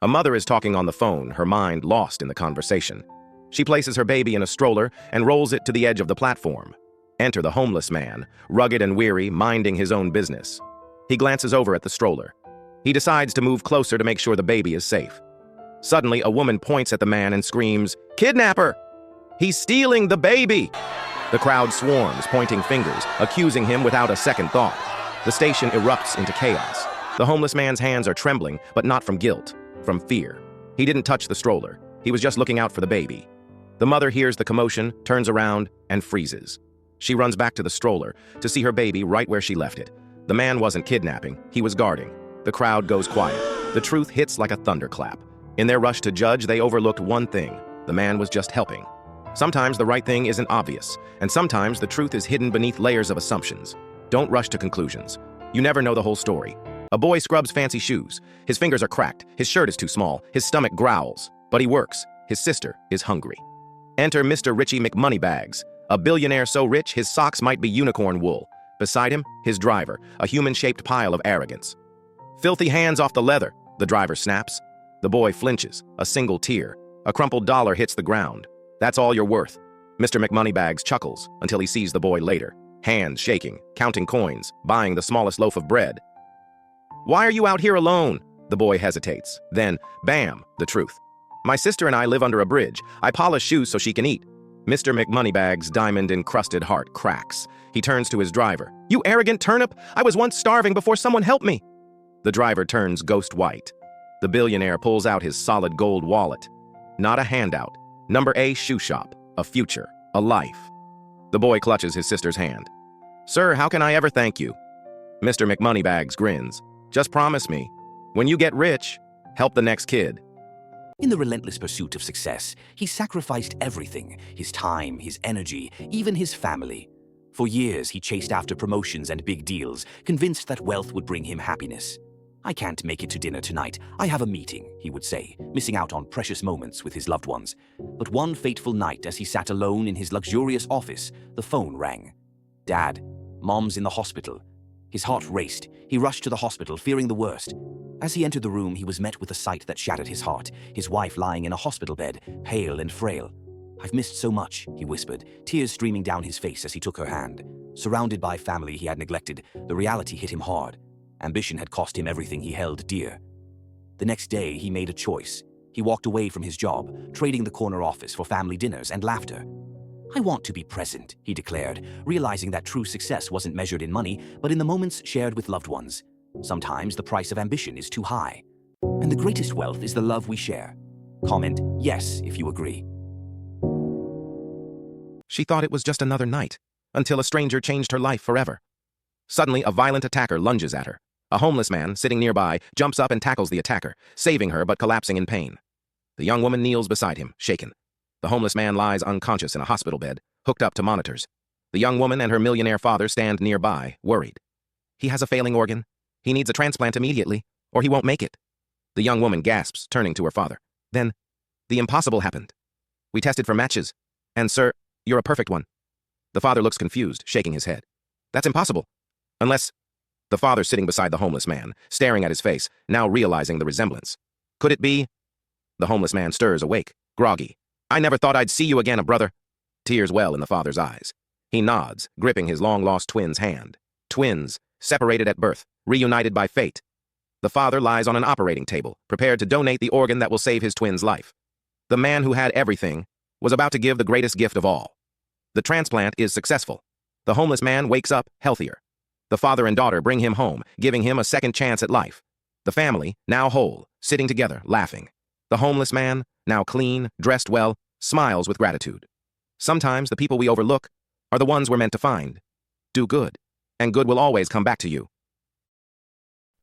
A mother is talking on the phone, her mind lost in the conversation. She places her baby in a stroller and rolls it to the edge of the platform. Enter the homeless man, rugged and weary, minding his own business. He glances over at the stroller. He decides to move closer to make sure the baby is safe. Suddenly, a woman points at the man and screams, "Kidnapper! He's stealing the baby!" The crowd swarms, pointing fingers, accusing him without a second thought. The station erupts into chaos. The homeless man's hands are trembling, but not from guilt, from fear. He didn't touch the stroller. He was just looking out for the baby. The mother hears the commotion, turns around, and freezes. She runs back to the stroller to see her baby right where she left it. The man wasn't kidnapping, he was guarding. The crowd goes quiet. The truth hits like a thunderclap. In their rush to judge, they overlooked one thing. The man was just helping. Sometimes the right thing isn't obvious, and sometimes the truth is hidden beneath layers of assumptions. Don't rush to conclusions. You never know the whole story. A boy scrubs fancy shoes. His fingers are cracked. His shirt is too small. His stomach growls. But he works. His sister is hungry. Enter Mr. Richie McMoneybags, a billionaire so rich his socks might be unicorn wool. Beside him, his driver, a human-shaped pile of arrogance. "Filthy hands off the leather," the driver snaps. The boy flinches, a single tear. A crumpled dollar hits the ground. "That's all you're worth." Mr. McMoneybags chuckles until he sees the boy later, hands shaking, counting coins, buying the smallest loaf of bread. "Why are you out here alone?" The boy hesitates. Then, bam, the truth. "My sister and I live under a bridge. I polish shoes so she can eat." Mr. McMoneybags' diamond-encrusted heart cracks. He turns to his driver. "You arrogant turnip! I was once starving before someone helped me!" The driver turns ghost white. The billionaire pulls out his solid gold wallet. Not a handout. Number A shoe shop. A future. A life. The boy clutches his sister's hand. "Sir, how can I ever thank you?" Mr. McMoneybags grins. "Just promise me, when you get rich, help the next kid." In the relentless pursuit of success, he sacrificed everything: his time, his energy, even his family. For years, he chased after promotions and big deals, convinced that wealth would bring him happiness. "I can't make it to dinner tonight. I have a meeting," he would say, missing out on precious moments with his loved ones. But one fateful night, as he sat alone in his luxurious office, the phone rang. "Dad, Mom's in the hospital." His heart raced. He rushed to the hospital, fearing the worst. As he entered the room, he was met with a sight that shattered his heart. His wife lying in a hospital bed, pale and frail. "I've missed so much," he whispered, tears streaming down his face as he took her hand. Surrounded by family he had neglected, the reality hit him hard. Ambition had cost him everything he held dear. The next day, he made a choice. He walked away from his job, trading the corner office for family dinners and laughter. "I want to be present," he declared, realizing that true success wasn't measured in money, but in the moments shared with loved ones. Sometimes the price of ambition is too high. And the greatest wealth is the love we share. Comment yes if you agree. She thought it was just another night, until a stranger changed her life forever. Suddenly, a violent attacker lunges at her. A homeless man, sitting nearby, jumps up and tackles the attacker, saving her but collapsing in pain. The young woman kneels beside him, shaken. The homeless man lies unconscious in a hospital bed, hooked up to monitors. The young woman and her millionaire father stand nearby, worried. "He has a failing organ. He needs a transplant immediately, or he won't make it." The young woman gasps, turning to her father. Then, the impossible happened. "We tested for matches, and sir, you're a perfect one." The father looks confused, shaking his head. "That's impossible. Unless—" The father sitting beside the homeless man, staring at his face, now realizing the resemblance. "Could it be—" The homeless man stirs awake, groggy. "I never thought I'd see you again, brother." Tears well in the father's eyes. He nods, gripping his long-lost twin's hand. Twins, separated at birth, reunited by fate. The father lies on an operating table, prepared to donate the organ that will save his twin's life. The man who had everything was about to give the greatest gift of all. The transplant is successful. The homeless man wakes up healthier. The father and daughter bring him home, giving him a second chance at life. The family, now whole, sitting together, laughing. The homeless man, now clean, dressed well, smiles with gratitude. Sometimes the people we overlook are the ones we're meant to find. Do good, and good will always come back to you.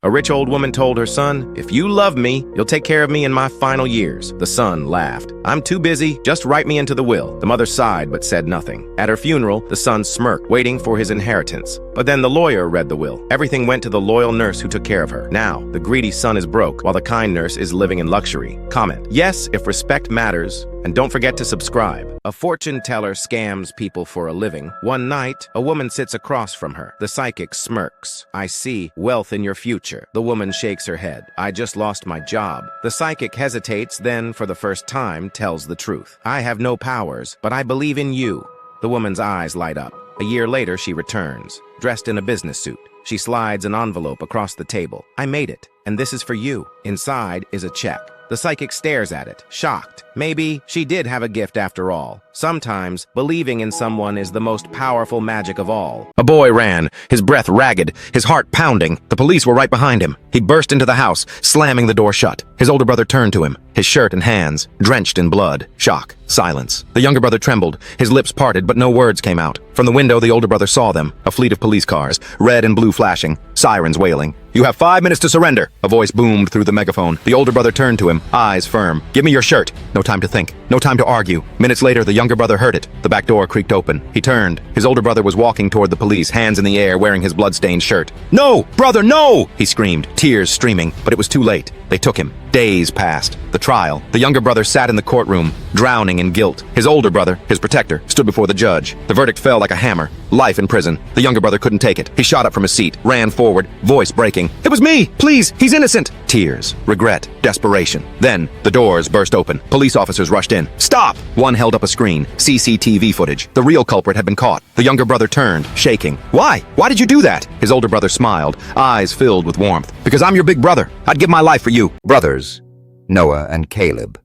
A rich old woman told her son, "If you love me, you'll take care of me in my final years." The son laughed. "I'm too busy, just write me into the will." The mother sighed but said nothing. At her funeral, the son smirked, waiting for his inheritance. But then the lawyer read the will. Everything went to the loyal nurse who took care of her. Now, the greedy son is broke, while the kind nurse is living in luxury. Comment: yes, if respect matters, and don't forget to subscribe. A fortune teller scams people for a living. One night, a woman sits across from her. The psychic smirks. I see wealth in your future. The woman shakes her head. I just lost my job. The psychic hesitates, then, for the first time, tells the truth. I have no powers, but I believe in you. The woman's eyes light up. A year later, she returns, dressed in a business suit. She slides an envelope across the table. I made it, and this is for you. Inside is a check. The psychic stares at it, shocked. Maybe she did have a gift after all. Sometimes, believing in someone is the most powerful magic of all. A boy ran, his breath ragged, his heart pounding. The police were right behind him. He burst into the house, slamming the door shut. His older brother turned to him, his shirt and hands drenched in blood. Shock, silence. The younger brother trembled, his lips parted, but no words came out. From the window, the older brother saw them, a fleet of police cars, red and blue flashing, sirens wailing. You have 5 minutes to surrender, a voice boomed through the megaphone. The older brother turned to him, eyes firm. Give me your shirt. No time to think, no time to argue. Minutes later, the younger brother heard it. The back door creaked open. He turned. His older brother was walking toward the police, hands in the air, wearing his blood-stained shirt. No, brother, no! He screamed, tears streaming, but it was too late. They took him. Days passed. The trial. The younger brother sat in the courtroom, drowning in guilt. His older brother, his protector, stood before the judge. The verdict fell like a hammer. Life in prison. The younger brother couldn't take it. He shot up from his seat, ran forward, voice breaking. It was me! Please! He's innocent! Tears, regret, desperation. Then, the doors burst open. Police officers rushed in. Stop! One held up a screen. CCTV footage. The real culprit had been caught. The younger brother turned, shaking. Why? Why did you do that? His older brother smiled, eyes filled with warmth. Because I'm your big brother. I'd give my life for you. Brothers, Noah and Caleb,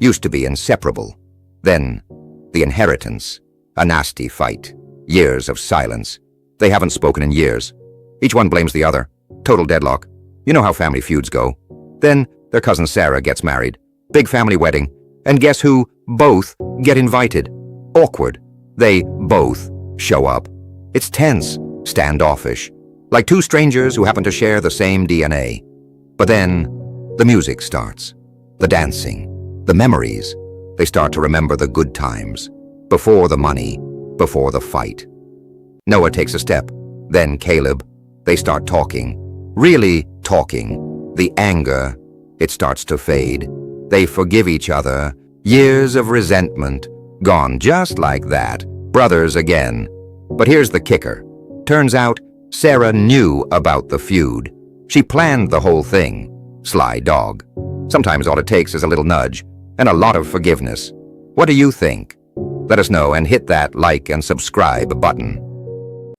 used to be inseparable. Then, the inheritance, a nasty fight, years of silence. They haven't spoken in years. Each one blames the other. Total deadlock. You know how family feuds go. Then, their cousin Sarah gets married. Big family wedding. And guess who? Both get invited. Awkward. They both show up. It's tense, standoffish, like two strangers who happen to share the same DNA. But then, the music starts. The dancing. The memories. They start to remember the good times. Before the money. Before the fight. Noah takes a step. Then Caleb. They start talking. Really talking. The anger. It starts to fade. They forgive each other. Years of resentment. Gone just like that. Brothers again. But here's the kicker. Turns out, Sarah knew about the feud. She planned the whole thing. Sly dog. Sometimes all it takes is a little nudge and a lot of forgiveness. What do you think? Let us know and hit that like and subscribe button.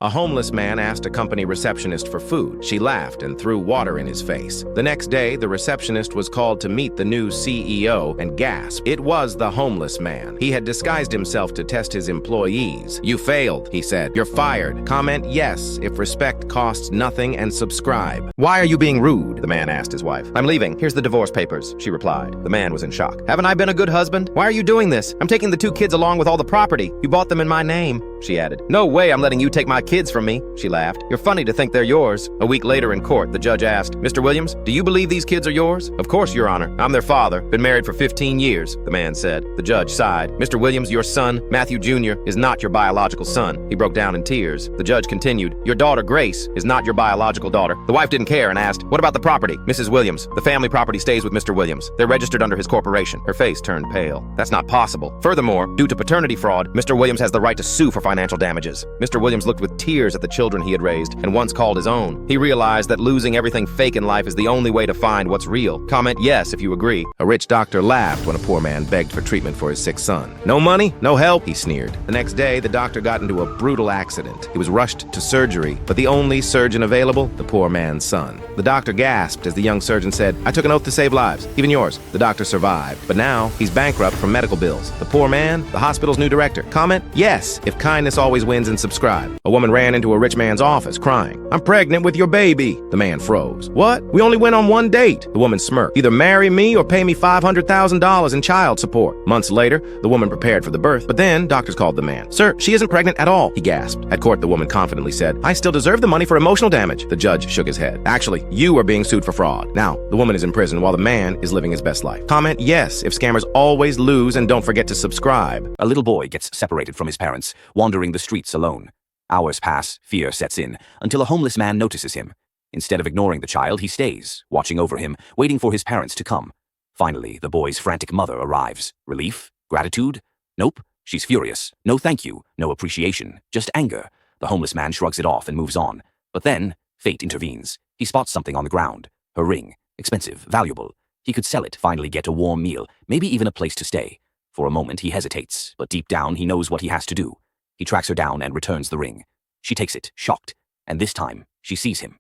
A homeless man asked a company receptionist for food. She laughed and threw water in his face. The next day, the receptionist was called to meet the new CEO and gasped. It was the homeless man. He had disguised himself to test his employees. You failed, he said. You're fired. Comment yes if respect costs nothing and subscribe. Why are you being rude? The man asked his wife. I'm leaving. Here's the divorce papers, she replied. The man was in shock. Haven't I been a good husband? Why are you doing this? I'm taking the 2 kids along with all the property. You bought them in my name, she added. No way I'm letting you take my kids from me, she laughed. You're funny to think they're yours. A week later in court, the judge asked, Mr. Williams, do you believe these kids are yours? Of course, Your Honor. I'm their father. Been married for 15 years, the man said. The judge sighed. Mr. Williams, your son, Matthew Jr., is not your biological son. He broke down in tears. The judge continued, your daughter, Grace, is not your biological daughter. The wife didn't care and asked, what about the property? Mrs. Williams, the family property stays with Mr. Williams. They're registered under his corporation. Her face turned pale. That's not possible. Furthermore, due to paternity fraud, Mr. Williams has the right to sue for financial damages. Mr. Williams looked with tears at the children he had raised and once called his own. He realized that losing everything fake in life is the only way to find what's real. Comment yes if you agree. A rich doctor laughed when a poor man begged for treatment for his sick son. No money, no help, he sneered. The next day, the doctor got into a brutal accident. He was rushed to surgery, but the only surgeon available, the poor man's son. The doctor gasped as the young surgeon said, I took an oath to save lives, even yours. The doctor survived, but now he's bankrupt from medical bills. The poor man, the hospital's new director. Comment yes if kindness always wins and subscribe. A woman ran into a rich man's office crying, I'm pregnant with your baby. The man froze. What? We only went on one date. The woman smirked. Either marry me or pay me $500,000 in child support. Months later, the woman prepared for the birth, but then doctors called the man. Sir, she isn't pregnant at all, he gasped. At court, the woman confidently said, I still deserve the money for emotional damage. The judge shook his head. Actually, you are being sued for fraud. Now, the woman is in prison while the man is living his best life. Comment yes if scammers always lose, and don't forget to subscribe. A little boy gets separated from his parents, wandering the streets alone. Hours pass, fear sets in, until a homeless man notices him. Instead of ignoring the child, he stays, watching over him, waiting for his parents to come. Finally, the boy's frantic mother arrives. Relief? Gratitude? Nope. She's furious. No thank you. No appreciation. Just anger. The homeless man shrugs it off and moves on. But then, fate intervenes. He spots something on the ground. Her ring. Expensive. Valuable. He could sell it, finally get a warm meal, maybe even a place to stay. For a moment, he hesitates, but deep down, he knows what he has to do. He tracks her down and returns the ring. She takes it, shocked. And this time, she sees him.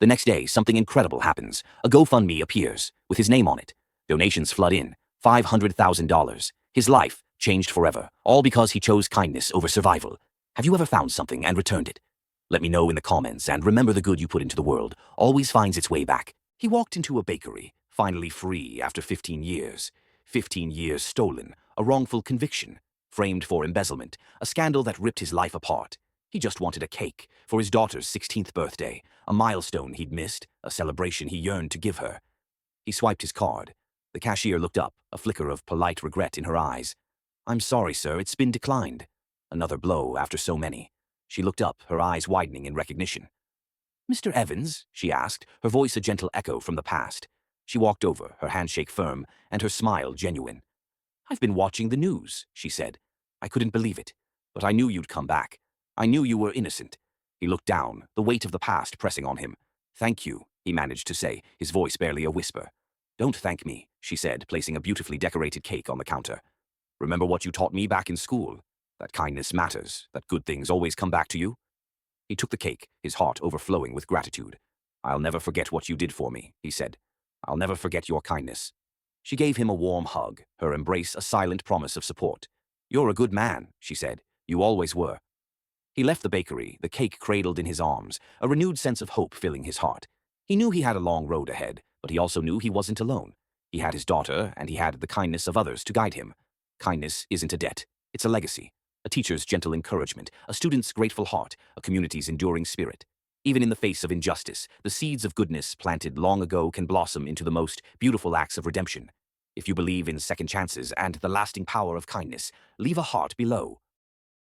The next day, something incredible happens. A GoFundMe appears, with his name on it. Donations flood in. $500,000. His life changed forever, all because he chose kindness over survival. Have you ever found something and returned it? Let me know in the comments, and remember, the good you put into the world always finds its way back. He walked into a bakery, finally free after 15 years. 15 years stolen, a wrongful conviction, framed for embezzlement, a scandal that ripped his life apart. He just wanted a cake for his daughter's 16th birthday, a milestone he'd missed, a celebration he yearned to give her. He swiped his card. The cashier looked up, a flicker of polite regret in her eyes. "I'm sorry, sir, it's been declined." Another blow after so many. She looked up, her eyes widening in recognition. "Mr. Evans?" she asked, her voice a gentle echo from the past. She walked over, her handshake firm, and her smile genuine. "I've been watching the news," she said. "I couldn't believe it. But I knew you'd come back. I knew you were innocent." He looked down, the weight of the past pressing on him. "Thank you," he managed to say, his voice barely a whisper. "Don't thank me," she said, placing a beautifully decorated cake on the counter. "Remember what you taught me back in school? That kindness matters, that good things always come back to you?" He took the cake, his heart overflowing with gratitude. "I'll never forget what you did for me," he said. "I'll never forget your kindness." She gave him a warm hug, her embrace a silent promise of support. "You're a good man," she said. "You always were." He left the bakery, the cake cradled in his arms, a renewed sense of hope filling his heart. He knew he had a long road ahead, but he also knew he wasn't alone. He had his daughter, and he had the kindness of others to guide him. Kindness isn't a debt, it's a legacy. A teacher's gentle encouragement, a student's grateful heart, a community's enduring spirit. Even in the face of injustice, the seeds of goodness planted long ago can blossom into the most beautiful acts of redemption. If you believe in second chances and the lasting power of kindness, leave a heart below.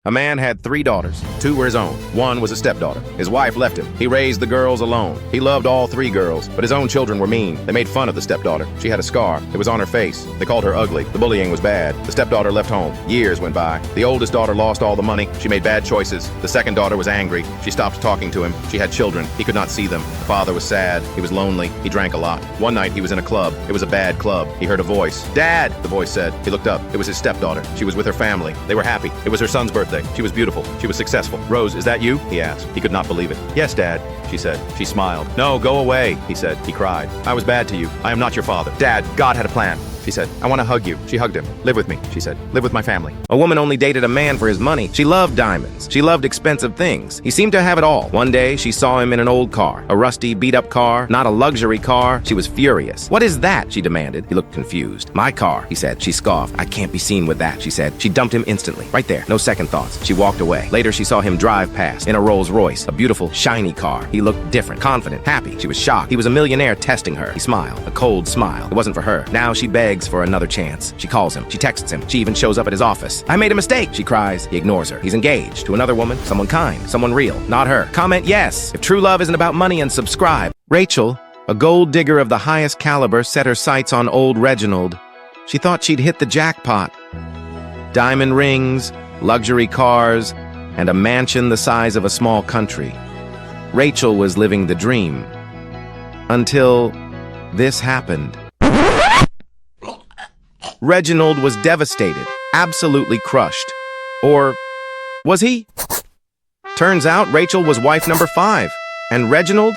A man had 3 daughters. 2 were his own. 1 was a stepdaughter. His wife left him. He raised the girls alone. He loved all 3 girls, but his own children were mean. They made fun of the stepdaughter. She had a scar. It was on her face. They called her ugly. The bullying was bad. The stepdaughter left home. Years went by. The oldest daughter lost all the money. She made bad choices. The second daughter was angry. She stopped talking to him. She had children. He could not see them. The father was sad. He was lonely. He drank a lot. One night he was in a club. It was a bad club. He heard a voice. "Dad!" the voice said. He looked up. It was his stepdaughter. She was with her family. They were happy. It was her son's birthday. She was beautiful. She was successful. "Rose, is that you?" he asked. He could not believe it. "Yes, Dad," she said. She smiled. "No, go away," he said. He cried. "I was bad to you. I am not your father." "Dad, God had a plan," she said. "I want to hug you." She hugged him. "Live with me," she said. "Live with my family." A woman only dated a man for his money. She loved diamonds. She loved expensive things. He seemed to have it all. One day, she saw him in an old car. A rusty, beat-up car. Not a luxury car. She was furious. "What is that?" she demanded. He looked confused. "My car," he said. She scoffed. "I can't be seen with that," she said. She dumped him instantly. Right there. No second thoughts. She walked away. Later, she saw him drive past in a Rolls Royce. A beautiful, shiny car. He looked different, confident, happy. She was shocked. He was a millionaire testing her. He smiled. A cold smile. It wasn't for her. Now she begs for another chance. She calls him. She texts him. She even shows up at his office. "I made a mistake," she cries. He ignores her. He's engaged to another woman, someone kind, someone real, not her. Comment yes if true love isn't about money, and subscribe. Rachel, a gold digger of the highest caliber, set her sights on old Reginald. She thought she'd hit the jackpot. Diamond rings, luxury cars, and a mansion the size of a small country. Rachel was living the dream. Until this happened. Reginald was devastated, absolutely crushed. Or was he? Turns out Rachel was wife number 5, and Reginald,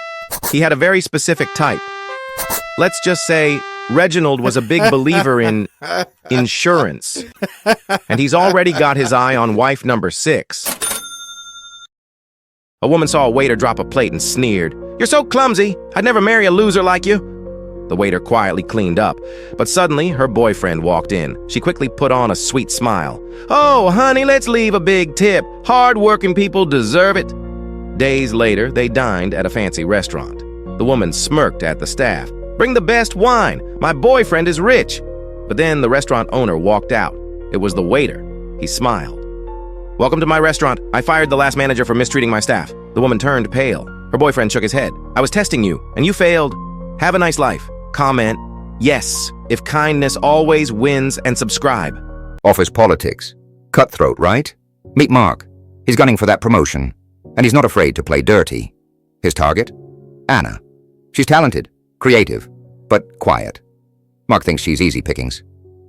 he had a very specific type. Let's just say Reginald was a big believer in insurance, and he's already got his eye on wife number 6. A woman saw a waiter drop a plate and sneered. "You're so clumsy. I'd never marry a loser like you." The waiter quietly cleaned up, but suddenly her boyfriend walked in. She quickly put on a sweet smile. "Oh, honey, let's leave a big tip. Hard-working people deserve it." Days later, they dined at a fancy restaurant. The woman smirked at the staff. "Bring the best wine. My boyfriend is rich." But then the restaurant owner walked out. It was the waiter. He smiled. "Welcome to my restaurant. I fired the last manager for mistreating my staff." The woman turned pale. Her boyfriend shook his head. "I was testing you, and you failed. Have a nice life." Comment yes if kindness always wins, and subscribe. Office politics. Cutthroat, right? Meet Mark. He's gunning for that promotion, and he's not afraid to play dirty. His target? Anna. She's talented, creative, but quiet. Mark thinks she's easy pickings.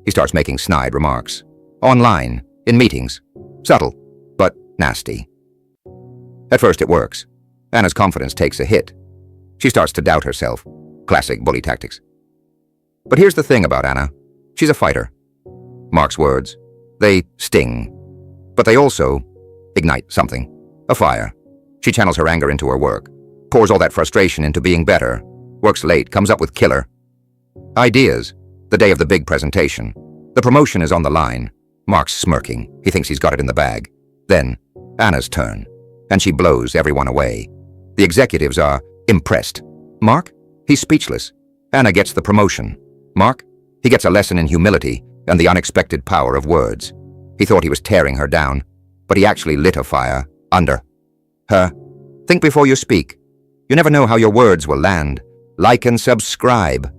He starts making snide remarks. Online, in meetings. Subtle, but nasty. At first it works. Anna's confidence takes a hit. She starts to doubt herself. Classic bully tactics. But here's the thing about Anna. She's a fighter. Mark's words, they sting. But they also ignite something. A fire. She channels her anger into her work. Pours all that frustration into being better. Works late, comes up with killer ideas. The day of the big presentation. The promotion is on the line. Mark's smirking. He thinks he's got it in the bag. Then, Anna's turn. And she blows everyone away. The executives are impressed. Mark? He's speechless. Anna gets the promotion. Mark? He gets a lesson in humility and the unexpected power of words. He thought he was tearing her down, but he actually lit a fire under her. Think before you speak. You never know how your words will land. Like and subscribe.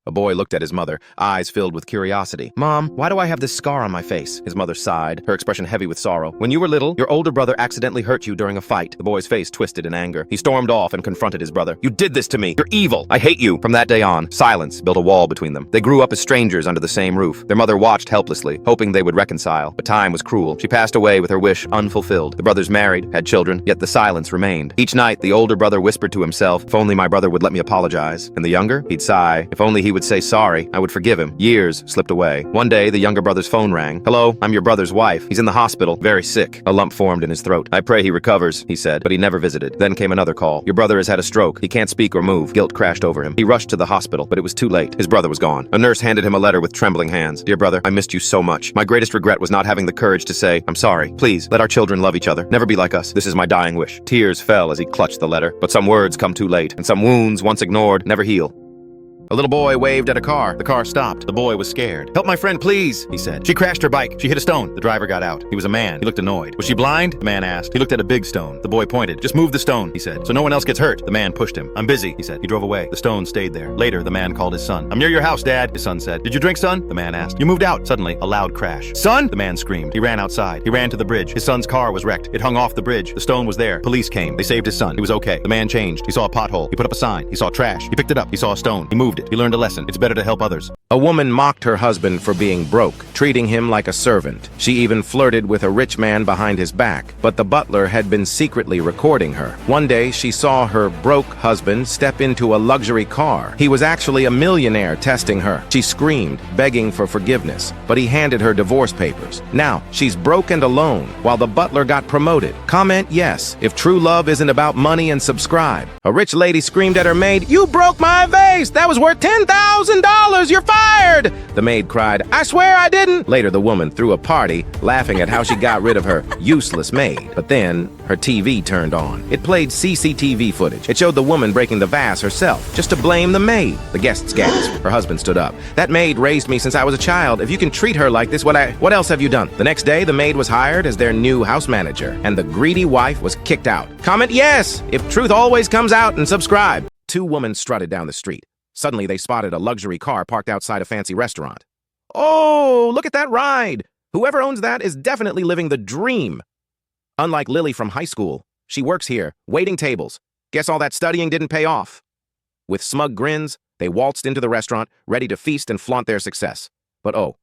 A boy looked at his mother, eyes filled with curiosity. "Mom, why do I have this scar on my face?" His mother sighed, her expression heavy with sorrow. "When you were little, your older brother accidentally hurt you during a fight." The boy's face twisted in anger. He stormed off and confronted his brother. "You did this to me! You're evil! I hate you!" From that day on, silence built a wall between them. They grew up as strangers under the same roof. Their mother watched helplessly, hoping they would reconcile. But time was cruel. She passed away with her wish unfulfilled. The brothers married, had children, yet the silence remained. Each night, the older brother whispered to himself, "If only my brother would let me apologize." And the younger? He'd sigh, "If only he would say sorry, I would forgive him." Years slipped away. One day, the younger brother's phone rang. "Hello, I'm your brother's wife. He's in the hospital, very sick." A lump formed in his throat. "I pray he recovers," he said, but he never visited. Then came another call. "Your brother has had a stroke. He can't speak or move." Guilt crashed over him. He rushed to the hospital, but it was too late. His brother was gone. A nurse handed him a letter with trembling hands. "Dear brother, I missed you so much. My greatest regret was not having the courage to say, 'I'm sorry. Please, let our children love each other. Never be like us. This is my dying wish.'" Tears fell as he clutched the letter, but some words come too late, and some wounds, once ignored, never heal. A little boy waved at a car. The car stopped. The boy was scared. "Help my friend, please," he said. "She crashed her bike. She hit a stone." The driver got out. He was a man. He looked annoyed. "Was she blind?" the man asked. He looked at a big stone. The boy pointed. "Just move the stone," he said, "so no one else gets hurt." The man pushed him. "I'm busy," he said. He drove away. The stone stayed there. Later, the man called his son. "I'm near your house, Dad," his son said. "Did you drink, son?" the man asked. "You moved out." Suddenly, a loud crash. "Son!" the man screamed. He ran outside. He ran to the bridge. His son's car was wrecked. It hung off the bridge. The stone was there. Police came. They saved his son. He was okay. The man changed. He saw a pothole. He put up a sign. He saw trash. He picked it up. He saw a stone. He moved it. He learned a lesson. It's better to help others. A woman mocked her husband for being broke, treating him like a servant. She even flirted with a rich man behind his back, but the butler had been secretly recording her. One day, she saw her broke husband step into a luxury car. He was actually a millionaire testing her. She screamed, begging for forgiveness, but he handed her divorce papers. Now, she's broke and alone, while the butler got promoted. Comment yes if true love isn't about money, and subscribe. A rich lady screamed at her maid, "You broke my vase! That was worth $10,000! You're fired!" The maid cried, "I swear I didn't." Later, the woman threw a party, laughing at how she got rid of her useless maid. But then, her TV turned on. It played CCTV footage. It showed the woman breaking the vase herself, just to blame the maid. The guests gasped. Her husband stood up. "That maid raised me since I was a child. If you can treat her like this, what else have you done?" The next day, the maid was hired as their new house manager, and the greedy wife was kicked out. Comment yes if truth always comes out, and subscribe. Two women strutted down the street. Suddenly, they spotted a luxury car parked outside a fancy restaurant. "Oh, look at that ride! Whoever owns that is definitely living the dream." Unlike Lily from high school, she works here, waiting tables. Guess all that studying didn't pay off. With smug grins, they waltzed into the restaurant, ready to feast and flaunt their success. But oh,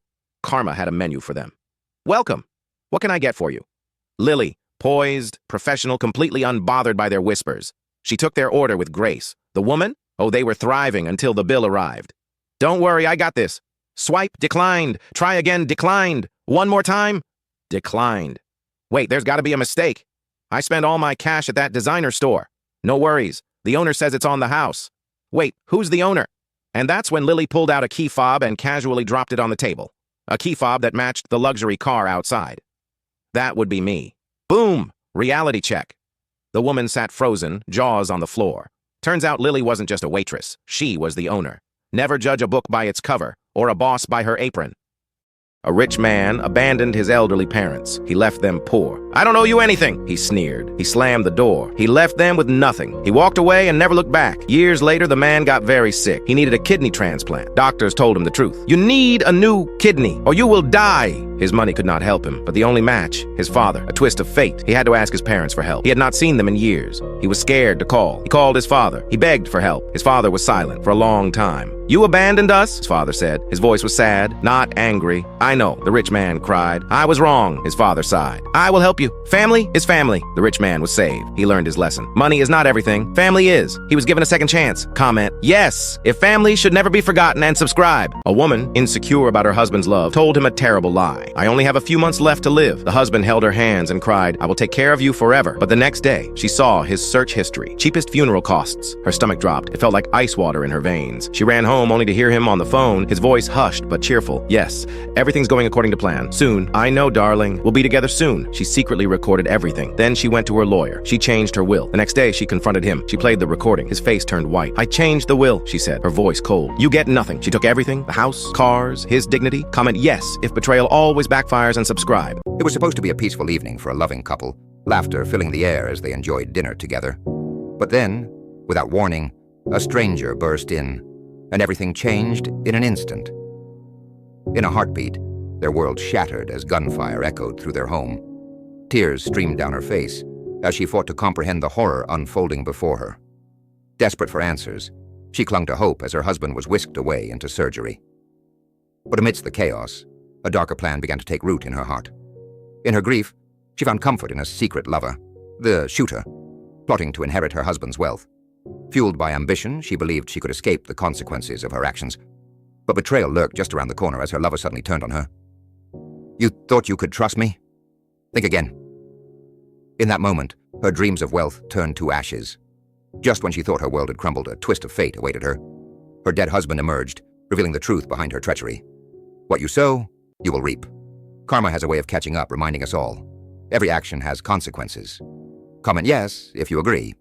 karma had a menu for them. "Welcome. What can I get for you?" Lily, poised, professional, completely unbothered by their whispers. She took their order with grace. The woman? Oh, they were thriving until the bill arrived. "Don't worry, I got this." Swipe, declined. Try again, declined. One more time, declined. Wait, there's got to be a mistake. I spent all my cash at that designer store. No worries. The owner says it's on the house. Wait, who's the owner? And that's when Lily pulled out a key fob and casually dropped it on the table. A key fob that matched the luxury car outside. That would be me. Boom! Reality check. The woman sat frozen, jaws on the floor. Turns out Lily wasn't just a waitress. She was the owner. Never judge a book by its cover, or a boss by her apron. A rich man abandoned his elderly parents. He left them poor. I don't owe you anything, he sneered. He slammed the door. He left them with nothing. He walked away and never looked back. Years later, the man got very sick. He needed a kidney transplant. Doctors told him the truth. You need a new kidney, or you will die. His money could not help him, but the only match, his father, a twist of fate. He had to ask his parents for help. He had not seen them in years. He was scared to call. He called his father. He begged for help. His father was silent for a long time. You abandoned us, his father said. His voice was sad, not angry. I know, the rich man cried. I was wrong, his father sighed. I will help you. Family is family. The rich man was saved. He learned his lesson. Money is not everything. Family is. He was given a second chance. Comment, yes, if family should never be forgotten, and subscribe. A woman, insecure about her husband's love, told him a terrible lie. I only have a few months left to live. The husband held her hands and cried, I will take care of you forever. But the next day, she saw his search history. Cheapest funeral costs. Her stomach dropped. It felt like ice water in her veins. She ran home only to hear him on the phone, his voice hushed but cheerful. Yes, everything's going according to plan. Soon. I know, darling. We'll be together soon. She secretly recorded everything. Then she went to her lawyer. She changed her will. The next day, she confronted him. She played the recording. His face turned white. I changed the will, she said, her voice cold. You get nothing. She took everything, the house, cars, his dignity. Comment yes if betrayal always backfires, and subscribe. It was supposed to be a peaceful evening for a loving couple, laughter filling the air as they enjoyed dinner together. But then, without warning, a stranger burst in, and everything changed in an instant. In a heartbeat, their world shattered as gunfire echoed through their home. Tears streamed down her face as she fought to comprehend the horror unfolding before her. Desperate for answers, she clung to hope as her husband was whisked away into surgery. But amidst the chaos, a darker plan began to take root in her heart. In her grief, she found comfort in a secret lover, the shooter, plotting to inherit her husband's wealth. Fueled by ambition, she believed she could escape the consequences of her actions. But betrayal lurked just around the corner as her lover suddenly turned on her. You thought you could trust me? Think again. In that moment, her dreams of wealth turned to ashes. Just when she thought her world had crumbled, a twist of fate awaited her. Her dead husband emerged, revealing the truth behind her treachery. What you sow, you will reap. Karma has a way of catching up, reminding us all. Every action has consequences. Comment yes if you agree.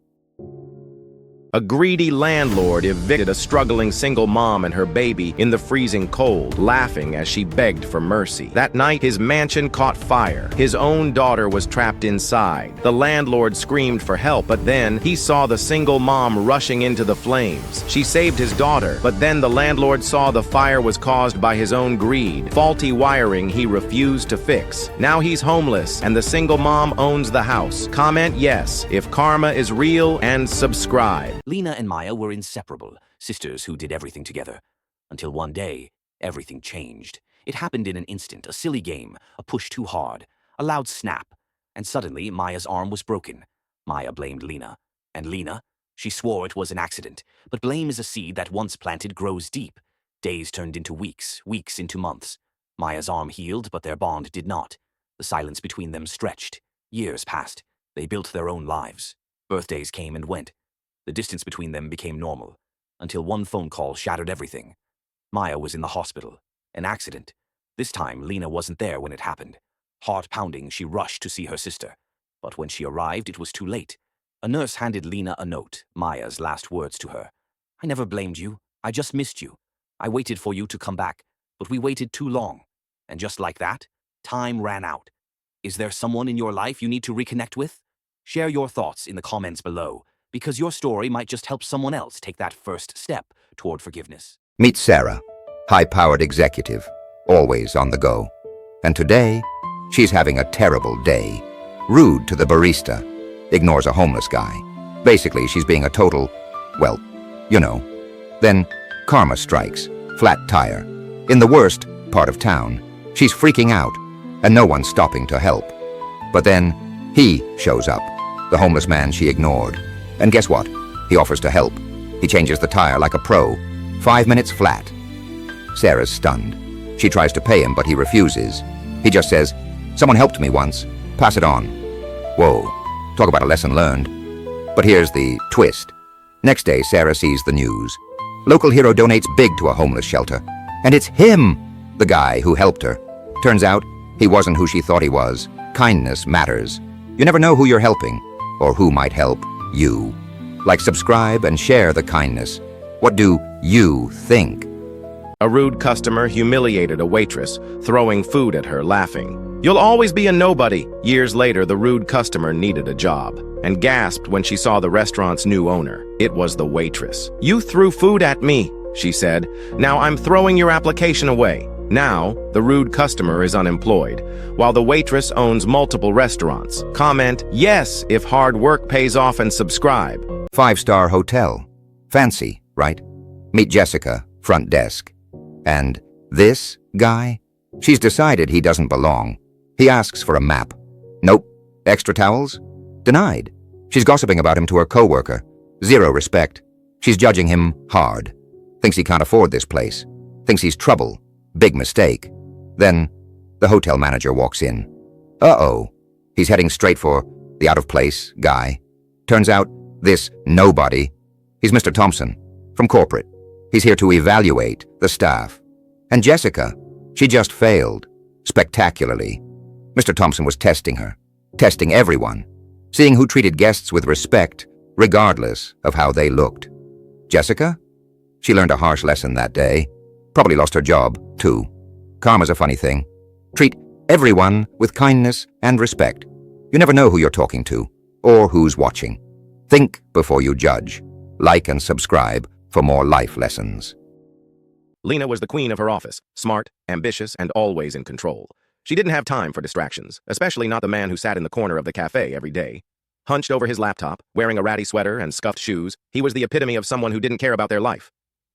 A greedy landlord evicted a struggling single mom and her baby in the freezing cold, laughing as she begged for mercy. That night, his mansion caught fire. His own daughter was trapped inside. The landlord screamed for help, but then he saw the single mom rushing into the flames. She saved his daughter, but then the landlord saw the fire was caused by his own greed. Faulty wiring he refused to fix. Now he's homeless, and the single mom owns the house. Comment yes if karma is real, and subscribe. Lena and Maya were inseparable, sisters who did everything together. Until one day, everything changed. It happened in an instant, a silly game, a push too hard, a loud snap, and suddenly Maya's arm was broken. Maya blamed Lena. And Lena? She swore it was an accident. But blame is a seed that once planted grows deep. Days turned into weeks, weeks into months. Maya's arm healed, but their bond did not. The silence between them stretched. Years passed. They built their own lives. Birthdays came and went. The distance between them became normal, until one phone call shattered everything. Maya was in the hospital. An accident. This time, Lena wasn't there when it happened. Heart pounding, she rushed to see her sister. But when she arrived, it was too late. A nurse handed Lena a note, Maya's last words to her. I never blamed you. I just missed you. I waited for you to come back, but we waited too long. And just like that, time ran out. Is there someone in your life you need to reconnect with? Share your thoughts in the comments below, because your story might just help someone else take that first step toward forgiveness. Meet Sarah, high-powered executive, always on the go. And today, she's having a terrible day. Rude to the barista, ignores a homeless guy. Basically, she's being a total, well, you know. Then, karma strikes, flat tire. In the worst part of town, she's freaking out, and no one's stopping to help. But then, he shows up, the homeless man she ignored. And guess what? He offers to help. He changes the tire like a pro. 5 minutes flat. Sarah's stunned. She tries to pay him, but he refuses. He just says, someone helped me once. Pass it on. Whoa. Talk about a lesson learned. But here's the twist. Next day, Sarah sees the news. Local hero donates big to a homeless shelter. And it's him, the guy who helped her. Turns out, he wasn't who she thought he was. Kindness matters. You never know who you're helping, or who might help you. Like, subscribe, and share the kindness. What do you think? A rude customer humiliated a waitress, throwing food at her, laughing. "You'll always be a nobody." Years later, the rude customer needed a job and gasped when she saw the restaurant's new owner. It was the waitress. "You threw food at me," she said. "Now I'm throwing your application away." Now, the rude customer is unemployed, while the waitress owns multiple restaurants. Comment, yes, if hard work pays off, and subscribe. 5-star hotel. Fancy, right? Meet Jessica, front desk. And this guy? She's decided he doesn't belong. He asks for a map. Nope. Extra towels? Denied. She's gossiping about him to her coworker. Zero respect. She's judging him hard. Thinks he can't afford this place. Thinks he's trouble. Big mistake. Then, the hotel manager walks in. Uh-oh. He's heading straight for the out-of-place guy. Turns out, this nobody, he's Mr. Thompson, from corporate. He's here to evaluate the staff. And Jessica, she just failed. Spectacularly. Mr. Thompson was testing her. Testing everyone. Seeing who treated guests with respect, regardless of how they looked. Jessica? She learned a harsh lesson that day. Probably lost her job, too. Karma's a funny thing. Treat everyone with kindness and respect. You never know who you're talking to, or who's watching. Think before you judge. Like and subscribe for more life lessons. Lena was the queen of her office, smart, ambitious, and always in control. She didn't have time for distractions, especially not the man who sat in the corner of the cafe every day. Hunched over his laptop, wearing a ratty sweater and scuffed shoes, he was the epitome of someone who didn't care about their life.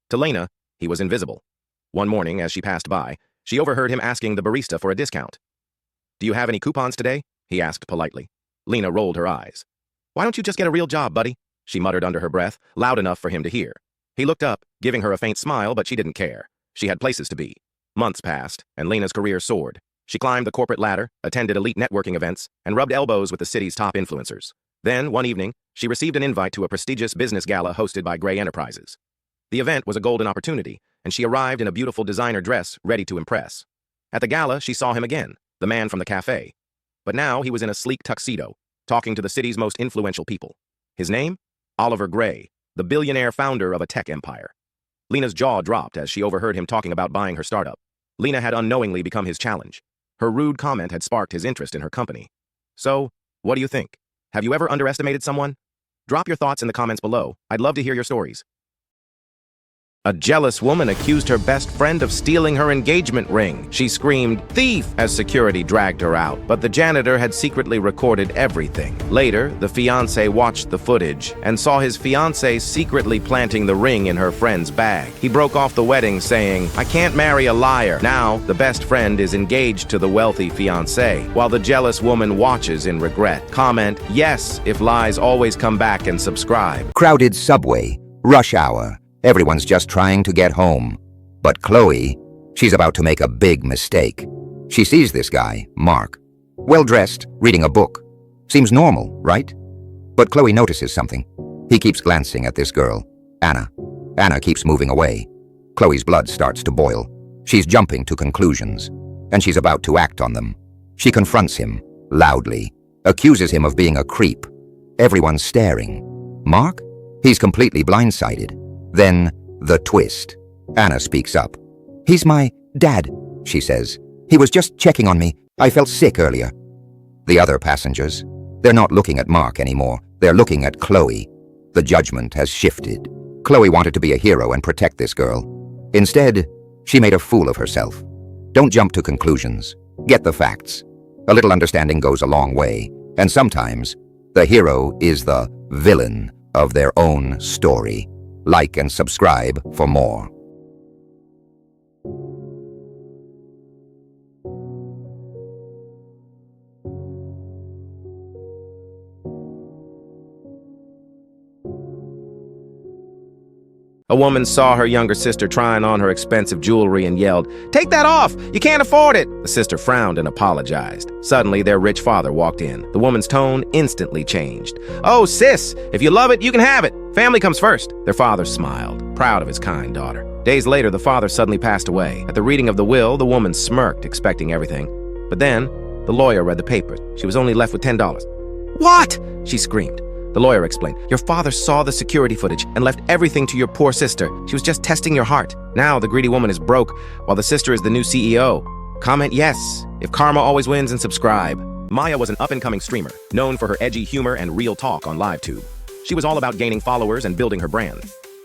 To Lena, he was invisible. One morning, as she passed by, she overheard him asking the barista for a discount. "Do you have any coupons today?" he asked politely. Lena rolled her eyes. "Why don't you just get a real job, buddy?" she muttered under her breath, loud enough for him to hear. He looked up, giving her a faint smile, but she didn't care. She had places to be. Months passed, and Lena's career soared. She climbed the corporate ladder, attended elite networking events, and rubbed elbows with the city's top influencers. Then, one evening, she received an invite to a prestigious business gala hosted by Gray Enterprises. The event was a golden opportunity, and she arrived in a beautiful designer dress, ready to impress. At the gala, she saw him again, the man from the cafe. But now he was in a sleek tuxedo, talking to the city's most influential people. His name? Oliver Gray, the billionaire founder of a tech empire. Lena's jaw dropped as she overheard him talking about buying her startup. Lena had unknowingly become his challenge. Her rude comment had sparked his interest in her company. So, what do you think? Have you ever underestimated someone? Drop your thoughts in the comments below. I'd love to hear your stories. A jealous woman accused her best friend of stealing her engagement ring. She screamed, "Thief!" as security dragged her out, but the janitor had secretly recorded everything. Later, the fiancé watched the footage and saw his fiancée secretly planting the ring in her friend's bag. He broke off the wedding saying, "I can't marry a liar." Now, the best friend is engaged to the wealthy fiancé, while the jealous woman watches in regret. Comment, yes, if lies always come back, and subscribe. Crowded subway. Rush hour. Everyone's just trying to get home. But Chloe, she's about to make a big mistake. She sees this guy, Mark. Well-dressed, reading a book. Seems normal, right? But Chloe notices something. He keeps glancing at this girl, Anna. Anna keeps moving away. Chloe's blood starts to boil. She's jumping to conclusions, and she's about to act on them. She confronts him, loudly, accuses him of being a creep. Everyone's staring. Mark? He's completely blindsided. Then, the twist. Anna speaks up. "He's my dad," she says. "He was just checking on me. I felt sick earlier." The other passengers, they're not looking at Mark anymore. They're looking at Chloe. The judgment has shifted. Chloe wanted to be a hero and protect this girl. Instead, she made a fool of herself. Don't jump to conclusions. Get the facts. A little understanding goes a long way, and sometimes the hero is the villain of their own story. Like and subscribe for more. A woman saw her younger sister trying on her expensive jewelry and yelled, "Take that off! You can't afford it!" The sister frowned and apologized. Suddenly, their rich father walked in. The woman's tone instantly changed. "Oh, sis, if you love it, you can have it. Family comes first." Their father smiled, proud of his kind daughter. Days later, the father suddenly passed away. At the reading of the will, the woman smirked, expecting everything. But then, the lawyer read the papers. She was only left with $10. "What?" she screamed. The lawyer explained, "Your father saw the security footage and left everything to your poor sister. She was just testing your heart. Now the greedy woman is broke, while the sister is the new CEO. Comment yes if karma always wins and subscribe. Maya was an up-and-coming streamer, known for her edgy humor and real talk on LiveTube. She was all about gaining followers and building her brand.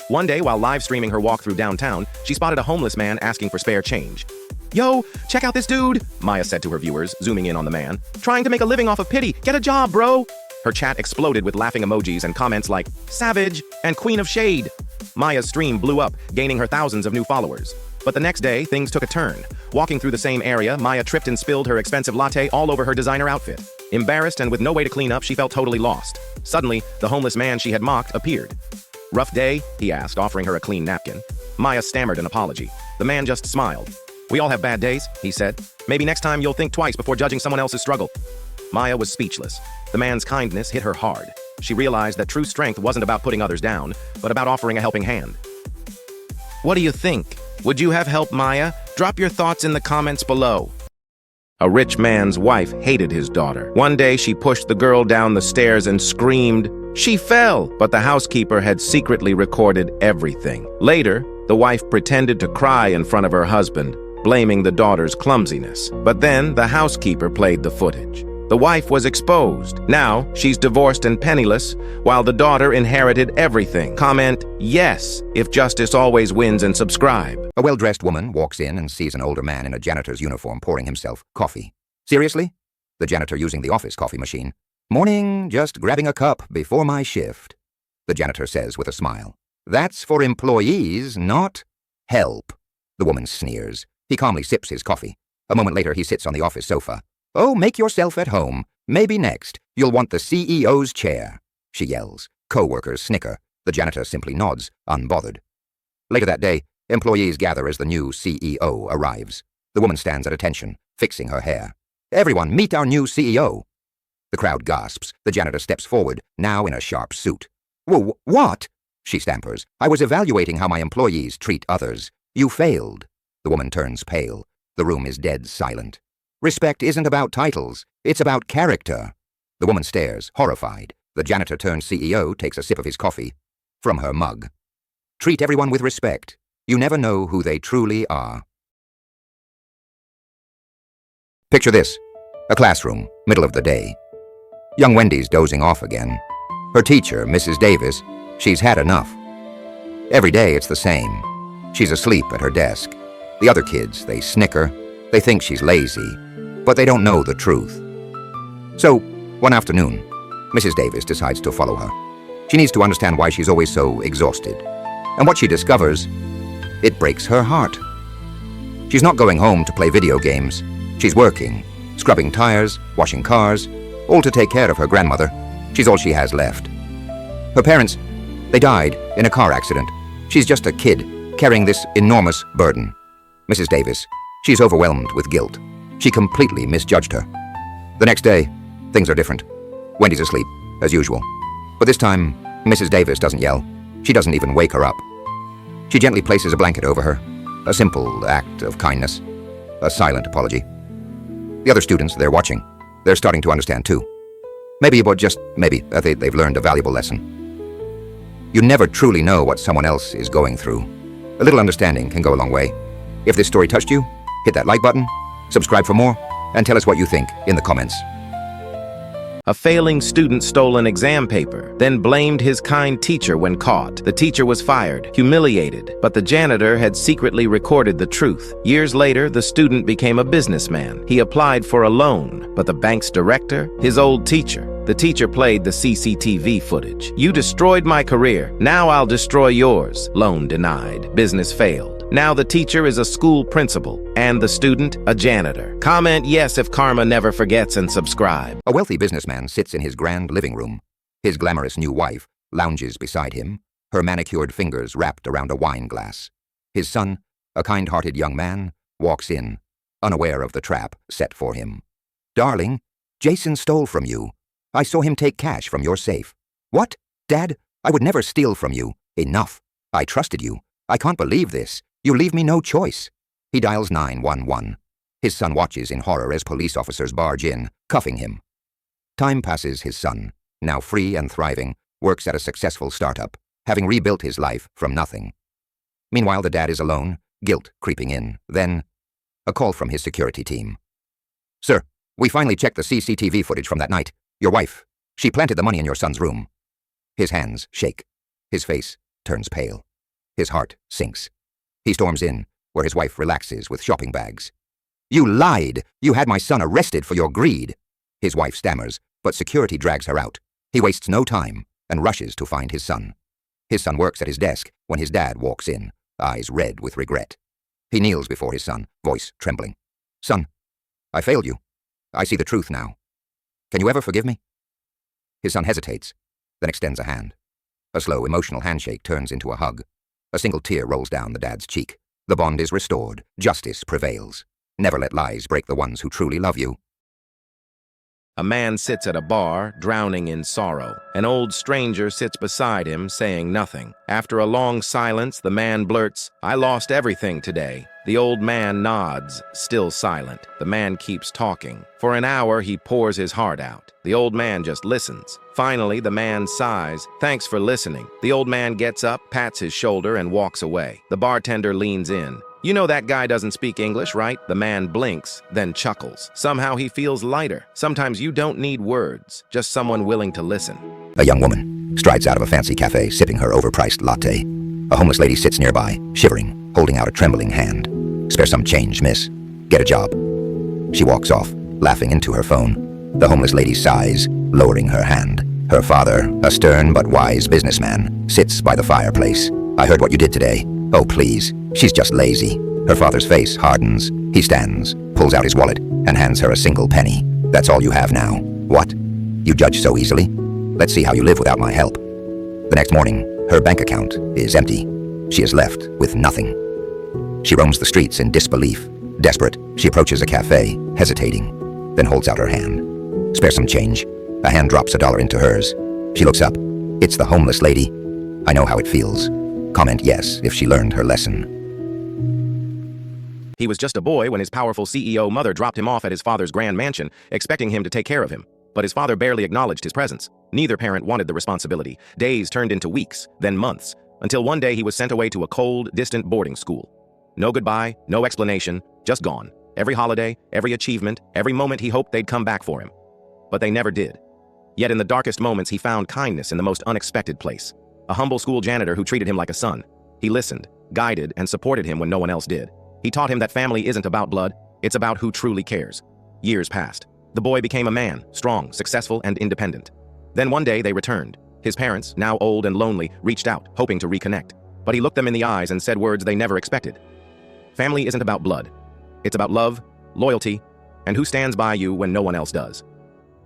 One day, while live streaming her walk through downtown, she spotted a homeless man asking for spare change. "Yo, check out this dude," Maya said to her viewers, zooming in on the man. "Trying to make a living off of pity. Get a job, bro." Her chat exploded with laughing emojis and comments like, "Savage" and "Queen of Shade." Maya's stream blew up, gaining her thousands of new followers. But the next day, things took a turn. Walking through the same area, Maya tripped and spilled her expensive latte all over her designer outfit. Embarrassed and with no way to clean up, she felt totally lost. Suddenly, the homeless man she had mocked appeared. "Rough day?" he asked, offering her a clean napkin. Maya stammered an apology. The man just smiled. "We all have bad days," he said. "Maybe next time you'll think twice before judging someone else's struggle." Maya was speechless. The man's kindness hit her hard. She realized that true strength wasn't about putting others down, but about offering a helping hand. What do you think? Would you have helped Maya? Drop your thoughts in the comments below. A rich man's wife hated his daughter. One day she pushed the girl down the stairs and screamed. She fell, but the housekeeper had secretly recorded everything. Later, the wife pretended to cry in front of her husband, blaming the daughter's clumsiness. But then the housekeeper played the footage. The wife was exposed. Now, she's divorced and penniless, while the daughter inherited everything. Comment yes if justice always wins and subscribe. A well-dressed woman walks in and sees an older man in a janitor's uniform pouring himself coffee. Seriously? The janitor using the office coffee machine. "Morning, just grabbing a cup before my shift," the janitor says with a smile. "That's for employees, not help." The woman sneers. He calmly sips his coffee. A moment later, he sits on the office sofa. "Oh, make yourself at home. Maybe next, you'll want the CEO's chair," she yells. Co-workers snicker. The janitor simply nods, unbothered. Later that day, employees gather as the new CEO arrives. The woman stands at attention, fixing her hair. "Everyone, meet our new CEO." The crowd gasps. The janitor steps forward, now in a sharp suit. What?" she stampers. "I was evaluating how my employees treat others. You failed." The woman turns pale. The room is dead silent. "Respect isn't about titles. It's about character." The woman stares, horrified. The janitor-turned-CEO takes a sip of his coffee from her mug. "Treat everyone with respect. You never know who they truly are." Picture this. A classroom, middle of the day. Young Wendy's dozing off again. Her teacher, Mrs. Davis, she's had enough. Every day it's the same. She's asleep at her desk. The other kids, they snicker. They think she's lazy, but they don't know the truth. So, one afternoon, Mrs. Davis decides to follow her. She needs to understand why she's always so exhausted. And what she discovers, it breaks her heart. She's not going home to play video games. She's working, scrubbing tires, washing cars, all to take care of her grandmother. She's all she has left. Her parents, they died in a car accident. She's just a kid, carrying this enormous burden. Mrs. Davis, she's overwhelmed with guilt. She completely misjudged her. The next day, things are different. Wendy's asleep, as usual. But this time, Mrs. Davis doesn't yell. She doesn't even wake her up. She gently places a blanket over her. A simple act of kindness. A silent apology. The other students, they're watching. They're starting to understand too. Maybe, but just maybe, they've learned a valuable lesson. You never truly know what someone else is going through. A little understanding can go a long way. If this story touched you, hit that like button, subscribe for more, and tell us what you think in the comments. A failing student stole an exam paper, then blamed his kind teacher when caught. The teacher was fired, humiliated, but the janitor had secretly recorded the truth. Years later, the student became a businessman. He applied for a loan, but the bank's director, his old teacher. The teacher played the CCTV footage. "You destroyed my career. Now I'll destroy yours." Loan denied. Business failed. Now the teacher is a school principal, and the student a janitor. Comment yes if karma never forgets and subscribe. A wealthy businessman sits in his grand living room. His glamorous new wife lounges beside him, her manicured fingers wrapped around a wine glass. His son, a kind-hearted young man, walks in, unaware of the trap set for him. "Darling, Jason stole from you. I saw him take cash from your safe." "What? Dad, I would never steal from you. Enough. I trusted you. I can't believe this. You leave me no choice." He dials 911. His son watches in horror as police officers barge in, cuffing him. Time passes. His son, now free and thriving, works at a successful startup, having rebuilt his life from nothing. Meanwhile, the dad is alone, guilt creeping in. Then, A call from his security team. Sir, we finally checked the CCTV footage from that night. Your wife, she planted the money in your son's room. His hands shake. His face turns pale. His heart sinks. He storms in, where his wife relaxes with shopping bags. You lied! You had my son arrested for your greed! His wife stammers, but security drags her out. He wastes no time and rushes to find his son. His son works at his desk when his dad walks in, eyes red with regret. He kneels before his son, voice trembling. Son, I failed you. I see the truth now. Can you ever forgive me? His son hesitates, then extends a hand. A slow, emotional handshake turns into a hug. A single tear rolls down the dad's cheek. The bond is restored. Justice prevails. Never let lies break the ones who truly love you. A man sits at a bar, drowning in sorrow. An old stranger sits beside him, saying nothing. After a long silence, the man blurts, "I lost everything today." The old man nods, still silent. The man keeps talking. For an hour, he pours his heart out. The old man just listens. Finally, the man sighs, "Thanks for listening." The old man gets up, pats his shoulder, and walks away. The bartender leans in. "You know that guy doesn't speak English, right?" The man blinks, then chuckles. Somehow he feels lighter. Sometimes you don't need words, just someone willing to listen. A young woman strides out of a fancy cafe, sipping her overpriced latte. A homeless lady sits nearby, shivering, holding out a trembling hand. Spare some change, miss. Get a job. She walks off, laughing into her phone. The homeless lady sighs, lowering her hand. Her father, a stern but wise businessman, sits by the fireplace. I heard what you did today. Oh, please. She's just lazy. Her father's face hardens. He stands, pulls out his wallet, and hands her a single penny. That's all you have now. What? You judge so easily? Let's see how you live without my help. The next morning, her bank account is empty. She is left with nothing. She roams the streets in disbelief. Desperate, she approaches a cafe, hesitating, then holds out her hand. Spare some change. A hand drops $1 into hers. She looks up. It's the homeless lady. I know how it feels. Comment yes if she learned her lesson. He was just a boy when his powerful CEO mother dropped him off at his father's grand mansion, expecting him to take care of him. But his father barely acknowledged his presence. Neither parent wanted the responsibility. Days turned into weeks, then months, until one day he was sent away to a cold, distant boarding school. No goodbye, no explanation, just gone. Every holiday, every achievement, every moment he hoped they'd come back for him. But they never did. Yet in the darkest moments he found kindness in the most unexpected place. A humble school janitor who treated him like a son. He listened, guided, and supported him when no one else did. He taught him that family isn't about blood, it's about who truly cares. Years passed. The boy became a man, strong, successful, and independent. Then one day they returned. His parents, now old and lonely, reached out, hoping to reconnect. But he looked them in the eyes and said words they never expected. Family isn't about blood. It's about love, loyalty, and who stands by you when no one else does.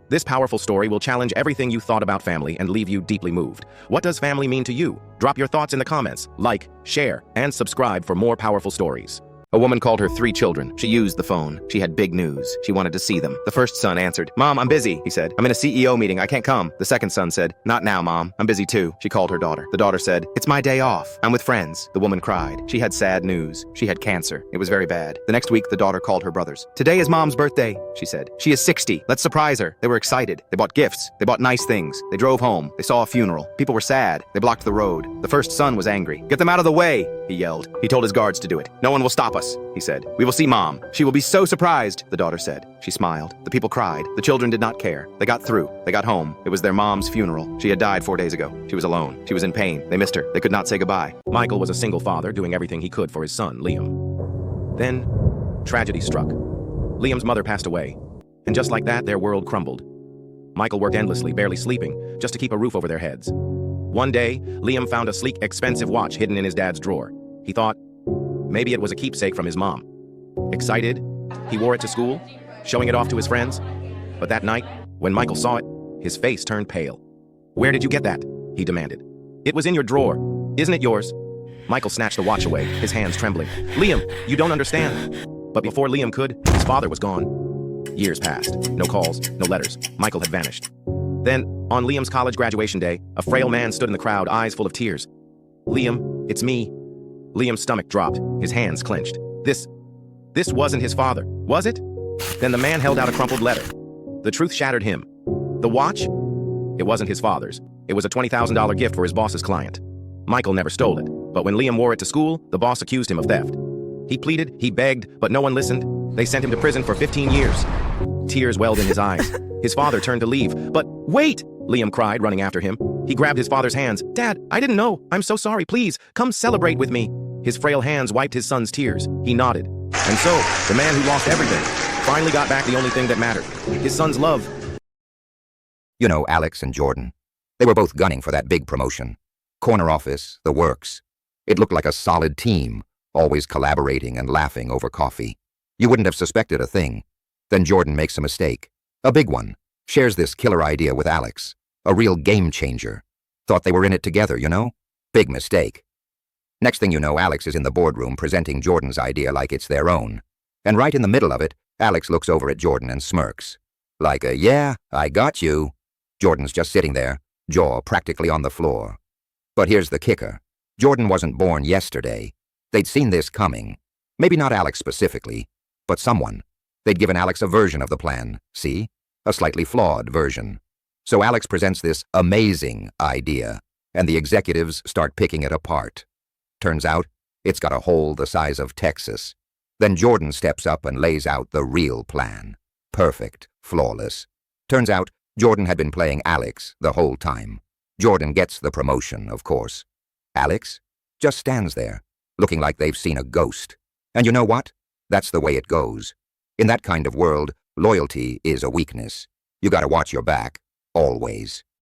This powerful story will challenge everything you thought about family and leave you deeply moved. What does family mean to you? Drop your thoughts in the comments, like, share, and subscribe for more powerful stories. A woman called her 3 children. She used the phone. She had big news. She wanted to see them. The first son answered. "Mom, I'm busy," he said. "I'm in a CEO meeting. I can't come." The second son said, "Not now, Mom. I'm busy too." She called her daughter. The daughter said, "It's my day off. I'm with friends." The woman cried. She had sad news. She had cancer. It was very bad. The next week, the daughter called her brothers. "Today is Mom's birthday," she said. "She is 60. Let's surprise her." They were excited. They bought gifts. They bought nice things. They drove home. They saw a funeral. People were sad. They blocked the road. The first son was angry. "Get them out of the way," he yelled. He told his guards to do it. "No one will stop us," he said. "We will see Mom. She will be so surprised," the daughter said. She smiled. The people cried. The children did not care. They got through. They got home. It was their mom's funeral. She had died 4 days ago. She was alone. She was in pain. They missed her. They could not say goodbye. Michael was a single father doing everything he could for his son, Liam. Then, tragedy struck. Liam's mother passed away. And just like that, their world crumbled. Michael worked endlessly, barely sleeping, just to keep a roof over their heads. One day, Liam found a sleek, expensive watch hidden in his dad's drawer. He thought, maybe it was a keepsake from his mom. Excited, he wore it to school, showing it off to his friends. But that night, when Michael saw it, his face turned pale. "Where did you get that?" he demanded. "It was in your drawer. Isn't it yours?" Michael snatched the watch away, his hands trembling. "Liam, you don't understand." But before Liam could, his father was gone. Years passed. No calls, no letters. Michael had vanished. Then, on Liam's college graduation day, a frail man stood in the crowd, eyes full of tears. "Liam, it's me." Liam's stomach dropped, his hands clenched. This wasn't his father, was it? Then the man held out a crumpled letter. The truth shattered him. The watch? It wasn't his father's. It was a $20,000 gift for his boss's client. Michael never stole it, but when Liam wore it to school, the boss accused him of theft. He pleaded, he begged, but no one listened. They sent him to prison for 15 years. Tears welled in his eyes. His father turned to leave. But wait! Liam cried, running after him. He grabbed his father's hands. Dad, I didn't know. I'm so sorry. Please, come celebrate with me. His frail hands wiped his son's tears. He nodded. And so, the man who lost everything finally got back the only thing that mattered. His son's love. You know, Alex and Jordan. They were both gunning for that big promotion. Corner office, the works. It looked like a solid team, always collaborating and laughing over coffee. You wouldn't have suspected a thing. Then Jordan makes a mistake. A big one. Shares this killer idea with Alex. A real game changer. Thought they were in it together, you know? Big mistake. Next thing you know, Alex is in the boardroom presenting Jordan's idea like it's their own. And right in the middle of it, Alex looks over at Jordan and smirks. Like a, yeah, I got you. Jordan's just sitting there, jaw practically on the floor. But here's the kicker. Jordan wasn't born yesterday. They'd seen this coming. Maybe not Alex specifically, but someone. They'd given Alex a version of the plan, see? A slightly flawed version. So Alex presents this amazing idea, and the executives start picking it apart. Turns out, it's got a hole the size of Texas. Then Jordan steps up and lays out the real plan. Perfect, flawless. Turns out, Jordan had been playing Alex the whole time. Jordan gets the promotion, of course. Alex just stands there, looking like they've seen a ghost. And you know what? That's the way it goes. In that kind of world, loyalty is a weakness. You gotta watch your back, always.